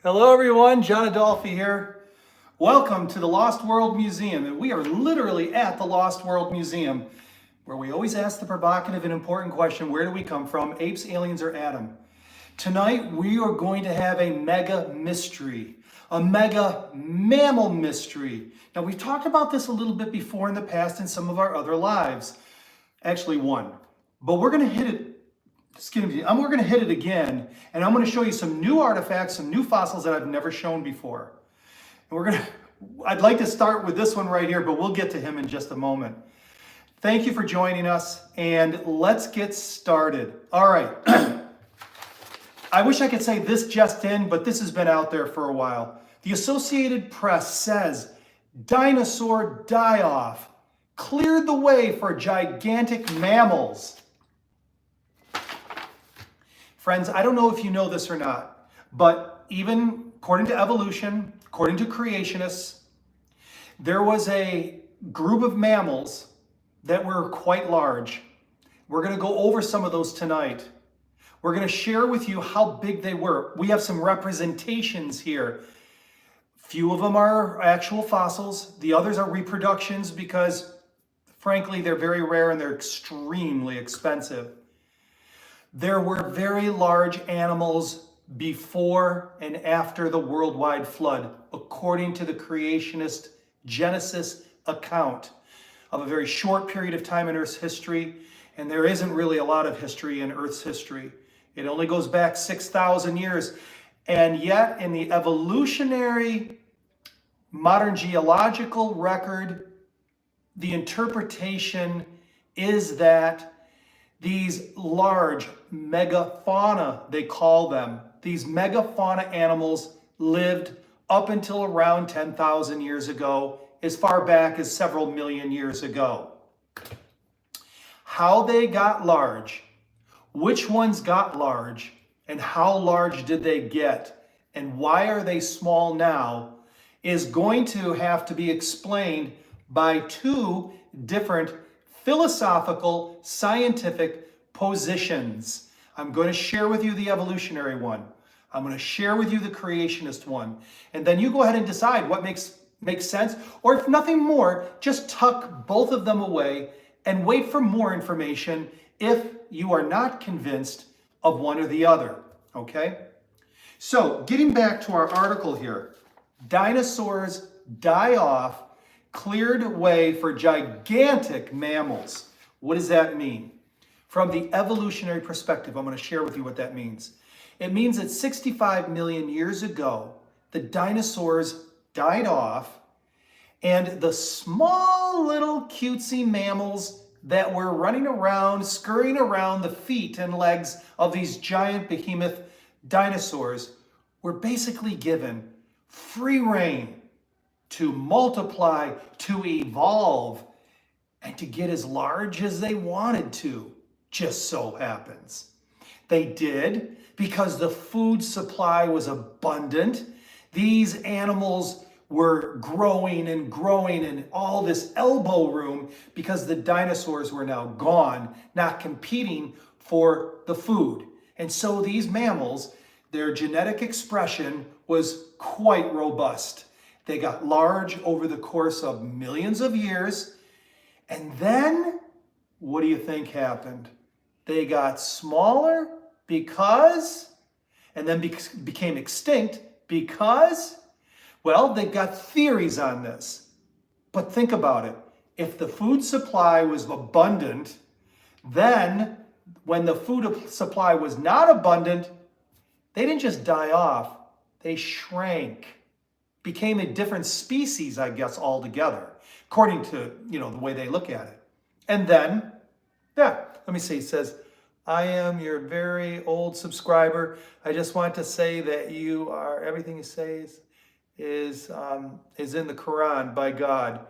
Hello everyone, John Adolfi here. Welcome to the Lost World Museum, and we are literally at the Lost World Museum, where we always ask the provocative and important question, where do we come from, apes, aliens, or Adam? Tonight we are going to have a mega mystery, a mega mammal mystery. Now we've talked about this a little bit before in the past in some of our other lives, actually one, but we're going to hit it. We're going to hit it again, and I'm going to show you some new artifacts, some new fossils that I've never shown before. And I'd like to start with this one right here, but we'll get to him in just a moment. Thank you for joining us, and let's get started. All right. I wish I could say this just in, but this has been out there for a while. The Associated Press says, dinosaur die-off cleared the way for gigantic mammals. Friends, I don't know if you know this or not, but even according to evolution, according to creationists, there was a group of mammals that were quite large. We're going to go over some of those tonight. We're going to share with you how big they were. We have some representations here. Few of them are actual fossils. The others are reproductions because, frankly, they're very rare and they're extremely expensive. There were very large animals before and after the worldwide flood, according to the creationist Genesis account of a very short period of time in Earth's history. And there isn't really a lot of history in Earth's history. It only goes back 6,000 years. And yet, in the evolutionary modern geological record, the interpretation is that these large megafauna, they call them, these megafauna animals lived up until around 10,000 years ago, as far back as several million years ago. How they got large, which ones got large, and how large did they get, and why are they small now, is going to have to be explained by two different philosophical, scientific positions. I'm going to share with you the evolutionary one. I'm going to share with you the creationist one. And then you go ahead and decide what makes sense. Or if nothing more, just tuck both of them away and wait for more information if you are not convinced of one or the other. Okay? So, getting back to our article here, dinosaurs die off, cleared way for gigantic mammals. What does that mean? From the evolutionary perspective, I'm going to share with you what that means. It means that 65 million years ago, the dinosaurs died off, and the small little cutesy mammals that were running around, scurrying around the feet and legs of these giant behemoth dinosaurs were basically given free rein to multiply, to evolve, and to get as large as they wanted to, just so happens. They did because the food supply was abundant. These animals were growing and all this elbow room because the dinosaurs were now gone, not competing for the food. And so these mammals, their genetic expression was quite robust. They got large over the course of millions of years. And then, what do you think happened? They got smaller and then became extinct because, well, they got theories on this. But think about it. If the food supply was abundant, then when the food supply was not abundant, they didn't just die off, they shrank. Became a different species, I guess, altogether, according to, the way they look at it. And then, let me see, it says, I am your very old subscriber. I just want to say that everything you say is in the Quran by God.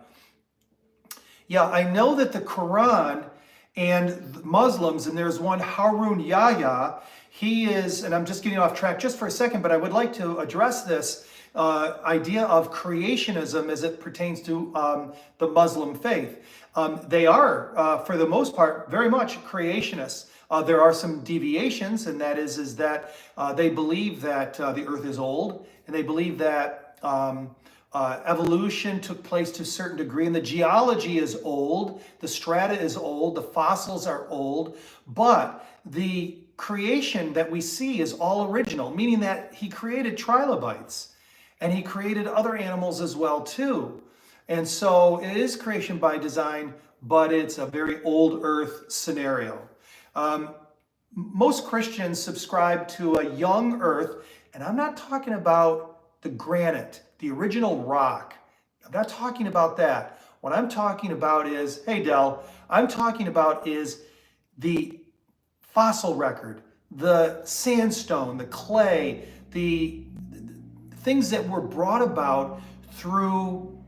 Yeah, I know that the Quran and Muslims, and there's one Harun Yahya, he is, and I'm just getting off track just for a second, but I would like to address this idea of creationism as it pertains to the Muslim faith. They are, for the most part, very much creationists. There are some deviations, and that is that they believe that the Earth is old, and they believe that evolution took place to a certain degree, and the geology is old, the strata is old, the fossils are old, but the creation that we see is all original, meaning that he created trilobites, and he created other animals as well too. And so it is creation by design, but it's a very old Earth scenario. Most Christians subscribe to a young Earth, and I'm not talking about the granite, the original rock. I'm not talking about that. What I'm talking about is, hey Del, I'm talking about is the fossil record, the sandstone, the clay, the things that were brought about through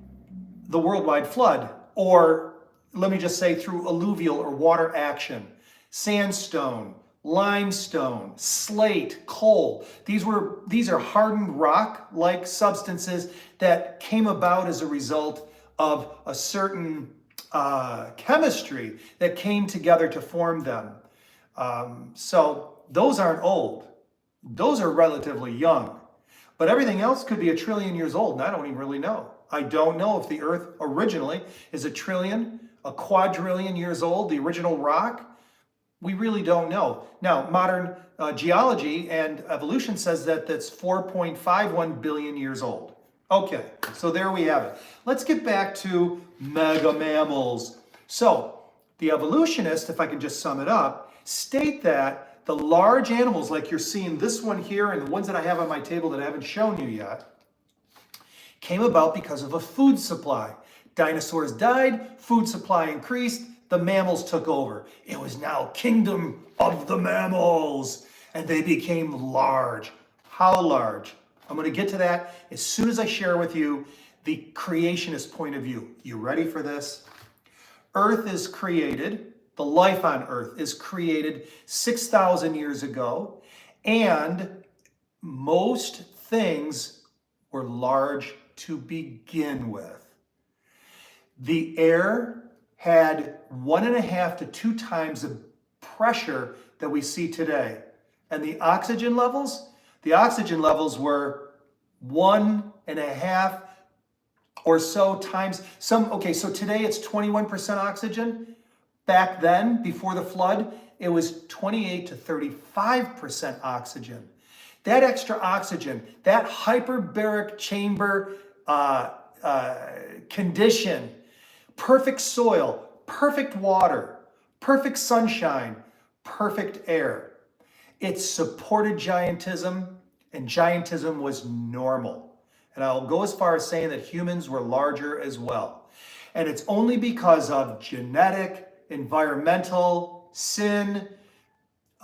the worldwide flood, or let me just say through alluvial or water action. Sandstone, limestone, slate, coal. These are hardened rock-like substances that came about as a result of a certain chemistry that came together to form them. So those aren't old. Those are relatively young. But everything else could be 1 trillion years old, and I don't even really know. I don't know if the Earth originally is 1 trillion, 1 quadrillion years old, the original rock. We really don't know. Now, modern geology and evolution says that that's 4.51 billion years old. Okay, so there we have it. Let's get back to mega mammals. So, the evolutionists, if I can just sum it up, state that the large animals, like you're seeing this one here and the ones that I have on my table that I haven't shown you yet, came about because of a food supply. Dinosaurs died, food supply increased, the mammals took over. It was now kingdom of the mammals, and they became large. How large? I'm going to get to that as soon as I share with you the creationist point of view. You ready for this? Earth is created, the life on Earth is created 6,000 years ago, and most things were large to begin with. The air had 1.5 to 2 times the pressure that we see today. And the oxygen levels were 1.5 or so times okay, so today it's 21% oxygen. Back then, before the flood, it was 28 to 35% oxygen. That extra oxygen, that hyperbaric chamber condition, perfect soil, perfect water, perfect sunshine, perfect air. It supported giantism, and giantism was normal. And I'll go as far as saying that humans were larger as well. And it's only because of genetic, environmental, sin,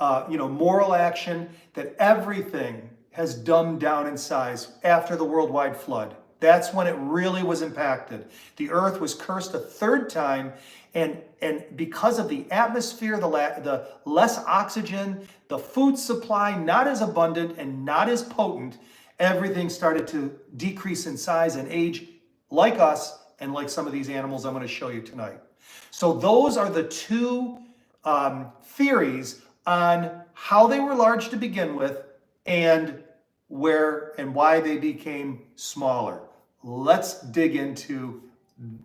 moral action, that everything has dumbed down in size after the worldwide flood. That's when it really was impacted. The earth was cursed a third time, and because of the atmosphere, the less oxygen, the food supply not as abundant and not as potent, everything started to decrease in size and age like us and like some of these animals I'm going to show you tonight. So those are the two theories on how they were large to begin with and where and why they became smaller. Let's dig into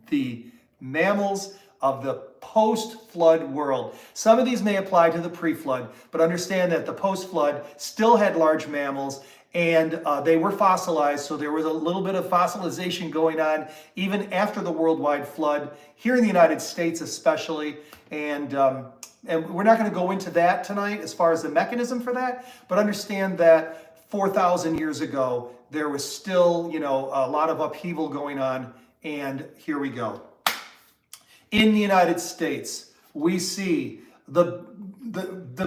the mammals of the post-flood world. Some of these may apply to the pre-flood, but understand that the post-flood still had large mammals, and they were fossilized, so there was a little bit of fossilization going on even after the worldwide flood, here in the United States especially, and we're not going to go into that tonight as far as the mechanism for that, but understand that 4,000 years ago, there was still, a lot of upheaval going on, and here we go. In the United States, we see the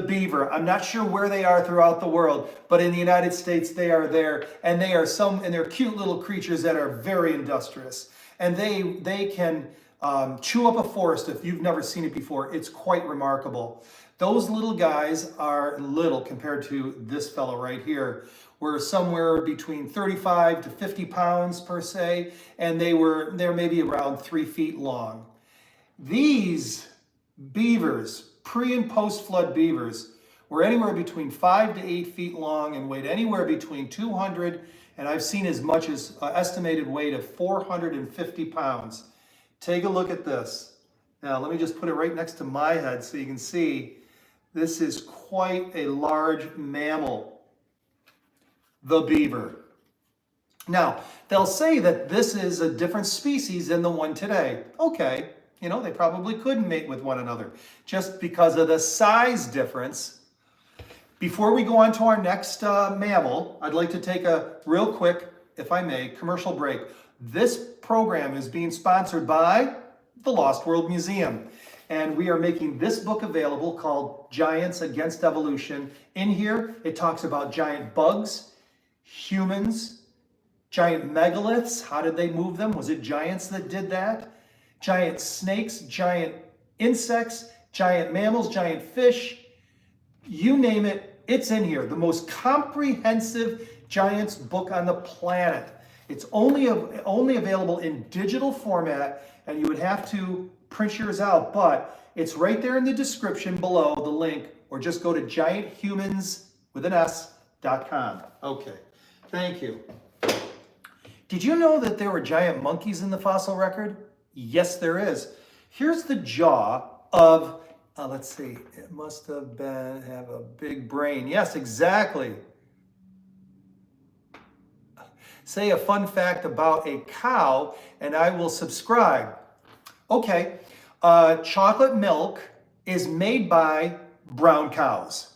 beaver. I'm not sure where they are throughout the world, but in the United States, they are there, and they're cute little creatures that are very industrious, and they can chew up a forest. If you've never seen it before, it's quite remarkable. Those little guys are little compared to this fellow right here. We're somewhere between 35 to 50 pounds per se, and they're maybe around 3 feet long. These beavers, pre and post flood beavers were anywhere between 5 to 8 feet long and weighed anywhere between 200 and I've seen as much as estimated weight of 450 pounds. Take a look at this. Now let me just put it right next to my head so you can see this is quite a large mammal, the beaver. Now, they'll say that this is a different species than the one today. Okay, you know, they probably couldn't mate with one another just because of the size difference. Before we go on to our next mammal, I'd like to take a real quick, if I may, commercial break. This program is being sponsored by the Lost World Museum. And we are making this book available called Giants Against Evolution. In here, it talks about giant bugs, humans, giant megaliths. How did they move them? Was it giants that did that? Giant snakes, giant insects, giant mammals, giant fish. You name it, it's in here. The most comprehensive giants book on the planet. It's only available in digital format, and you would have to print yours out, but it's right there in the description below the link, or just go to gianthumans.com. Okay, thank you. Did you know that there were giant monkeys in the fossil record? Yes, there is. Here's the jaw of, let's see, it must have have a big brain. Yes, exactly. Say a fun fact about a cow, and I will subscribe. Okay, chocolate milk is made by brown cows.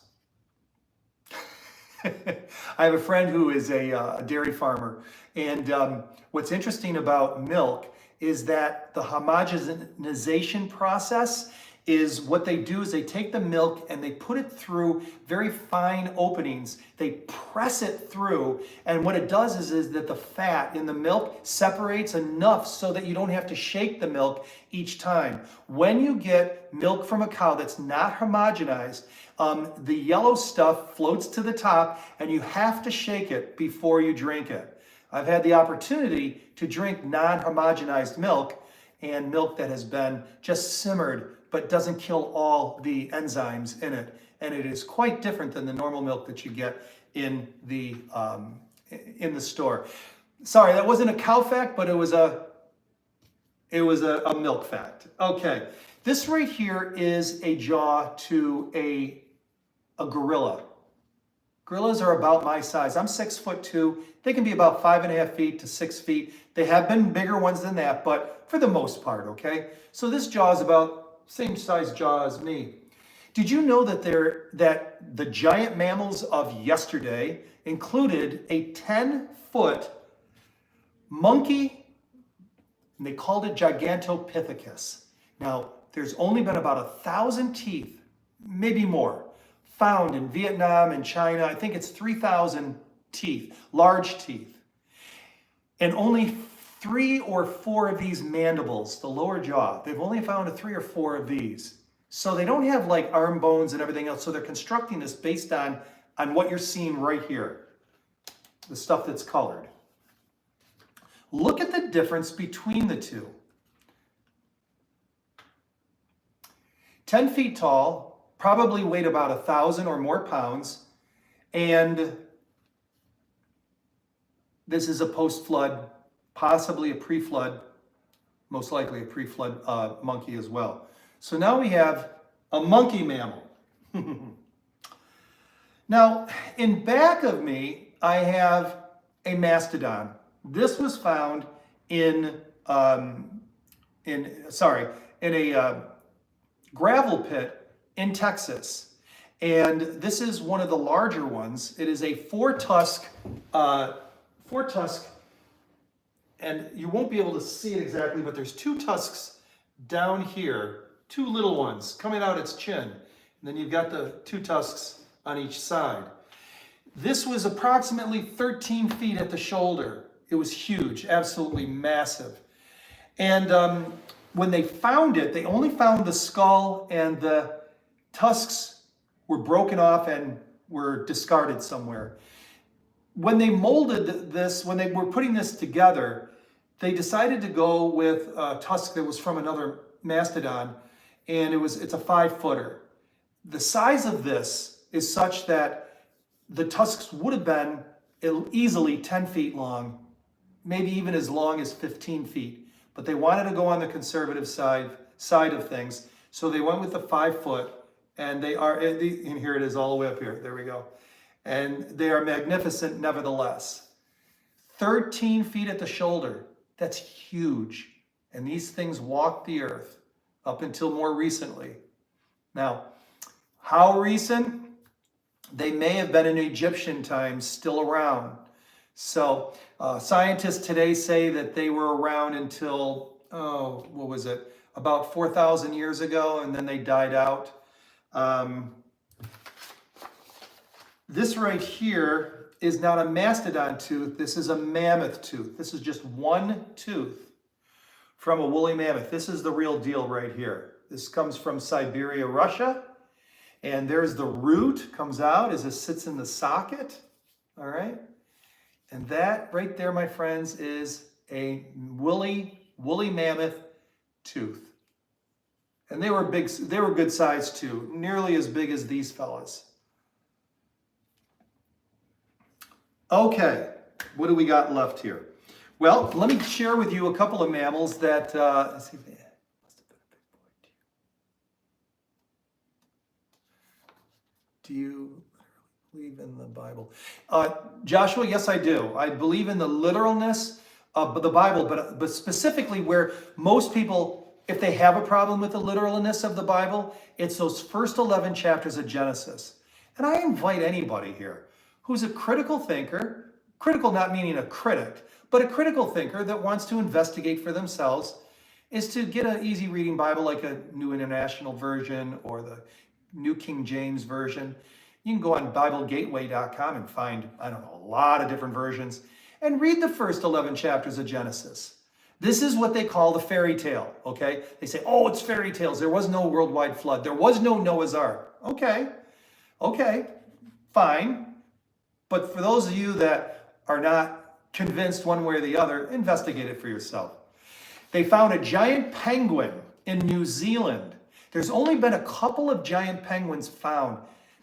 I have a friend who is a dairy farmer, and what's interesting about milk is that the homogenization process is what they do is they take the milk and they put it through very fine openings. They press it through, and what it does is that the fat in the milk separates enough so that you don't have to shake the milk each time. When you get milk from a cow that's not homogenized, the yellow stuff floats to the top and you have to shake it before you drink it. I've had the opportunity to drink non-homogenized milk and milk that has been just simmered but doesn't kill all the enzymes in it. And it is quite different than the normal milk that you get in the store. Sorry, that wasn't a cow fact, but it was a milk fact. Okay, this right here is a jaw to a gorilla. Gorillas are about my size. I'm 6'2". They can be about 5.5 feet to 6 feet. They have been bigger ones than that, but for the most part, okay? So this jaw is about same size jaw as me. Did you know that the giant mammals of yesterday included a 10-foot monkey, and they called it Gigantopithecus. Now, there's only been about 1,000 teeth, maybe more, found in Vietnam and China. I think it's 3,000 teeth, large teeth. And only 3 or 4 of these mandibles, the lower jaw, they've only found 3 or 4 of these. So they don't have like arm bones and everything else. So they're constructing this based on what you're seeing right here, the stuff that's colored. Look at the difference between the two. 10 feet tall, probably weighed about 1,000 or more pounds. And this is a post-flood, possibly a pre-flood, most likely a pre-flood monkey as well. So now we have a monkey mammal. Now, in back of me, I have a mastodon. This was found in a gravel pit in Texas. And this is one of the larger ones. It is a four tusk, and you won't be able to see it exactly, but there's 2 tusks down here, 2 little ones coming out its chin. And then you've got the 2 tusks on each side. This was approximately 13 feet at the shoulder. It was huge, absolutely massive. And when they found it, they only found the skull, and the tusks were broken off and were discarded somewhere. When they molded this, when they were putting this together, they decided to go with a tusk that was from another mastodon, and it's a 5-footer. The size of this is such that the tusks would have been easily 10 feet long, maybe even as long as 15 feet. But they wanted to go on the conservative side of things, so they went with the 5 foot, and they are, and here it is all the way up here. There we go. And they are magnificent nevertheless. 13 feet at the shoulder. That's huge. And these things walked the earth up until more recently. Now, how recent? They may have been in Egyptian times still around. So scientists today say that they were around until, what was it? About 4,000 years ago, and then they died out. This right here is not a mastodon tooth. This is a mammoth tooth. This is just one tooth from a woolly mammoth. This is the real deal right here. This comes from Siberia, Russia. And there's the root comes out as it sits in the socket. All right. And that right there, my friends, is a woolly mammoth tooth. And they were big, they were good size too, nearly as big as these fellas. Okay, what do we got left here? Well, let me share with you a couple of mammals that, let's see if they must have been a big boy. Do you believe in the Bible? Joshua, yes, I do. I believe in the literalness of the Bible, but specifically where most people, if they have a problem with the literalness of the Bible, it's those first 11 chapters of Genesis. And I invite anybody here who's a critical thinker, critical not meaning a critic, but a critical thinker that wants to investigate for themselves, is to get an easy reading Bible like a New International Version or the New King James Version. You can go on BibleGateway.com and find, I don't know, a lot of different versions and read the first 11 chapters of Genesis. This is what they call the fairy tale, okay? They say, oh, it's fairy tales. There was no worldwide flood. There was no Noah's Ark. Okay, fine. But for those of you that are not convinced one way or the other, investigate it for yourself. They found a giant penguin in New Zealand. There's only been a couple of giant penguins found.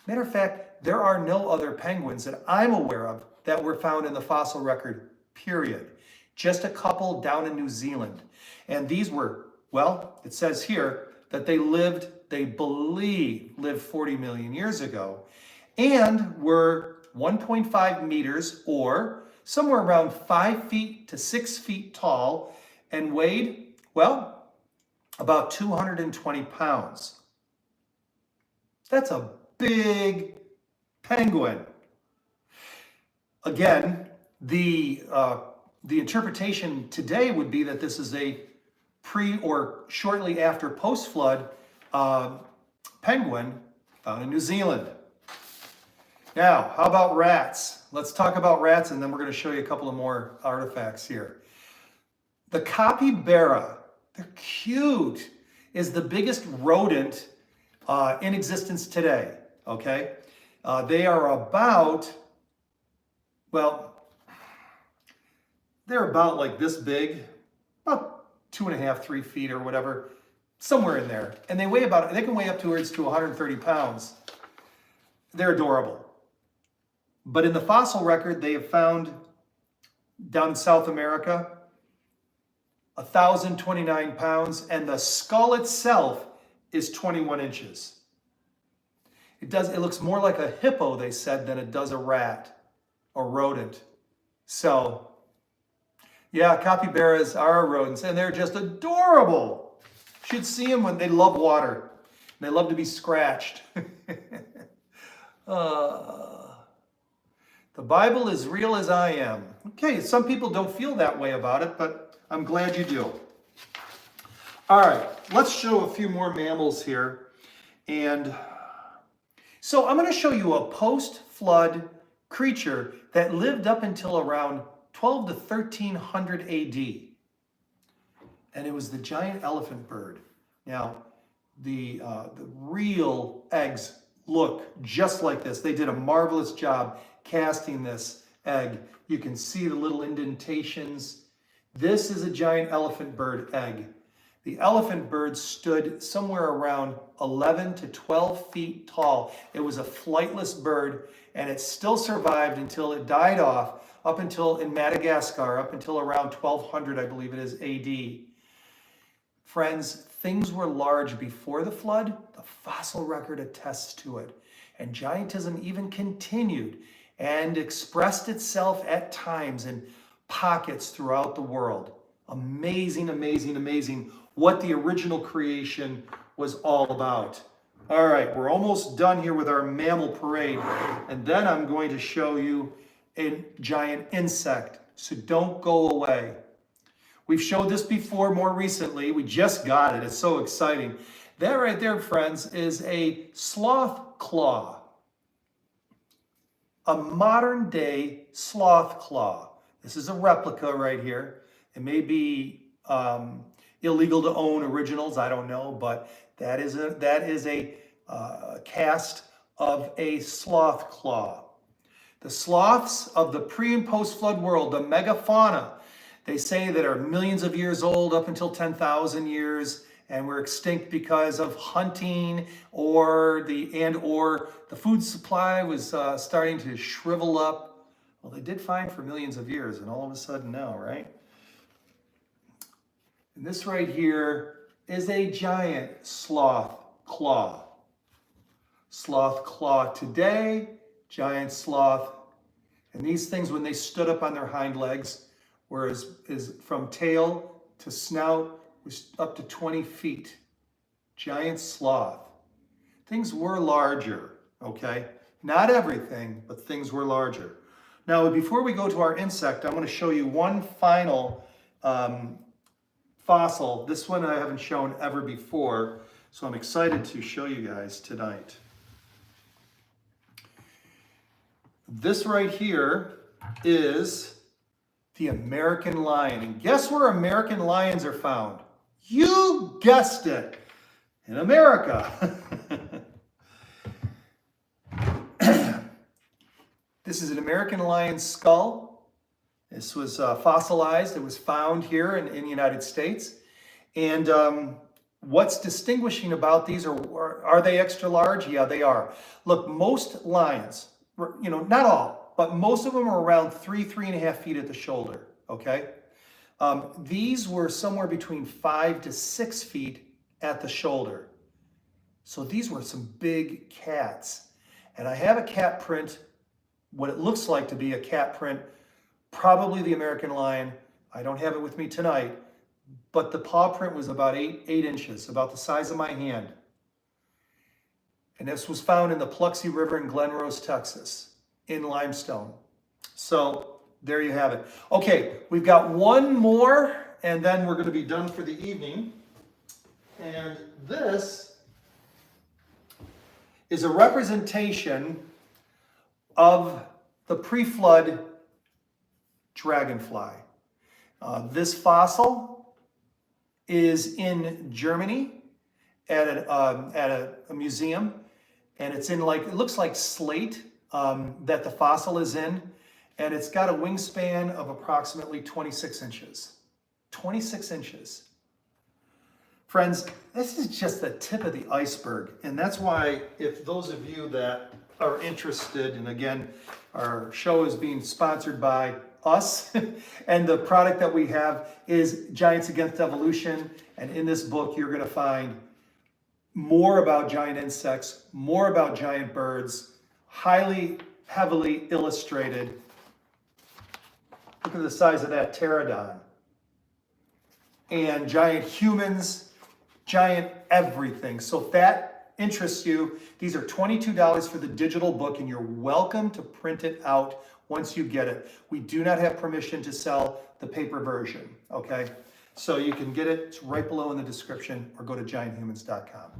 Matter of fact, there are no other penguins that I'm aware of that were found in the fossil record, period. Just a couple down in New Zealand. And these were, well, it says here that they believe lived 40 million years ago and were 1.5 meters or somewhere around 5 feet to 6 feet tall and weighed, well, about 220 pounds. That's a big penguin. Again, the interpretation today would be that this is a pre or shortly after post-flood penguin found in New Zealand. Now, how about rats? Let's talk about rats, and then we're going to show you a couple of more artifacts here. The capybara, they're cute, is the biggest rodent in existence today, okay? They are about, well, they're about like this big, about 2.5, 3 feet or whatever, somewhere in there. And they can weigh up towards to 130 pounds. They're adorable. But in the fossil record, they have found down in South America, 1,029 pounds, and the skull itself is 21 inches. It looks more like a hippo, they said, than it does a rat or rodent. So, yeah, capybaras are rodents, and they're just adorable. You should see them when they love water. And they love to be scratched. The Bible is real as I am. Okay, some people don't feel that way about it, but I'm glad you do. All right, let's show a few more mammals here. And so I'm going to show you a post-flood creature that lived up until around 12 to 1300 AD. And it was the giant elephant bird. Now, the real eggs look just like this. They did a marvelous job casting this egg. You can see the little indentations. This is a giant elephant bird egg. The elephant bird stood somewhere around 11 to 12 feet tall. It was a flightless bird, and it still survived until it died off, up until in Madagascar, up until around 1200, I believe it is, AD. Friends, things were large before the flood. The fossil record attests to it. And giantism even continued and expressed itself at times in pockets throughout the world. Amazing, amazing, amazing what the original creation was all about. All right, we're almost done here with our mammal parade, and then I'm going to show you a giant insect, so don't go away. We've showed this before more recently. We just got it. It's so exciting. That right there, friends, is a sloth claw. A modern day sloth claw. This is a replica right here. It may be illegal to own originals, I don't know, but that is a cast of a sloth claw. The sloths of the pre and post flood world, the Megafauna, they say that are millions of years old, up until 10,000 years, and were extinct because of hunting or the food supply was starting to shrivel up. Well, they did fine for millions of years, and all of a sudden now, right? And this right here is a giant sloth claw. Sloth claw today, giant sloth. And these things, when they stood up on their hind legs, were is from tail to snout, was up to 20 feet. Giant sloth. Things were larger, okay? Not everything, but things were larger. Now, before we go to our insect, I want to show you one final fossil. This one I haven't shown ever before, so I'm excited to show you guys tonight. This right here is the American lion. And guess where American lions are found? You guessed it, in America. This is an American lion skull. This was fossilized. It was found here in the United States. And what's distinguishing about these, are they extra large? Yeah, they are. Look, most lions, not all, but most of them are around 3.5 feet at the shoulder, okay? These were somewhere between 5 to 6 feet at the shoulder. So these were some big cats. And I have a cat print, what it looks like to be a cat print, probably the American lion. I don't have it with me tonight, but the paw print was about 8 inches, about the size of my hand. And this was found in the Paluxy River in Glen Rose, Texas, in limestone. So there you have it. Okay, we've got one more, and then we're going to be done for the evening. And this is a representation of the pre-flood dragonfly. This fossil is in Germany at a museum, and it's in it looks like slate that the fossil is in, and it's got a wingspan of approximately 26 inches. 26 inches. Friends, this is just the tip of the iceberg, and that's why if those of you that are interested, and again, our show is being sponsored by us, and the product that we have is Giants Against Evolution, and in this book you're going to find more about giant insects, more about giant birds, heavily illustrated. Look at the size of that pterodon. And giant humans, giant everything. So if that interests you, these are $22 for the digital book, and you're welcome to print it out once you get it. We do not have permission to sell the paper version, okay? So you can get it, it's right below in the description, or go to gianthumans.com.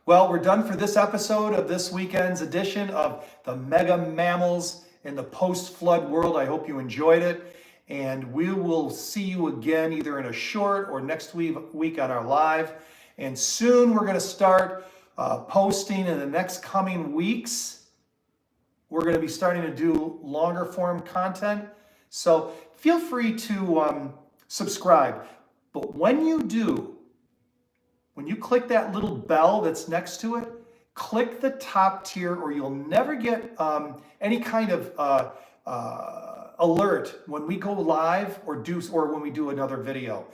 Well, we're done for this episode of this weekend's edition of the Mega Mammals in the post-flood world. I hope you enjoyed it, and we will see you again either in a short or next week on our live. And soon we're going to start posting in the next coming weeks. We're going to be starting to do longer form content. So feel free to subscribe. But when you do, when you click that little bell that's next to it, click the top tier or you'll never get any kind of alert when we go live or when we do another video.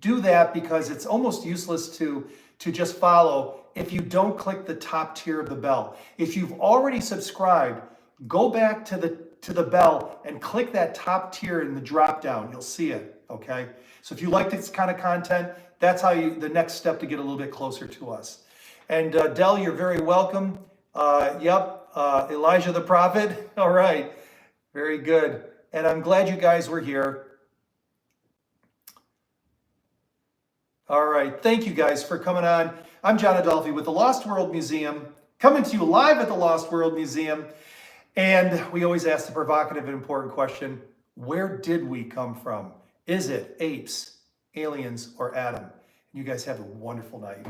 Do that because it's almost useless to just follow if you don't click the top tier of the bell. If you've already subscribed, go back to the bell and click that top tier in the drop down. You'll see it, okay? So if you like this kind of content, that's how the next step to get a little bit closer to us. And Del, you're very welcome. Elijah the prophet. All right, very good. And I'm glad you guys were here. All right, thank you guys for coming on. I'm John Adolfi with the Lost World Museum, coming to you live at the Lost World Museum. And we always ask the provocative and important question, where did we come from? Is it apes, aliens, or Adam? You guys have a wonderful night.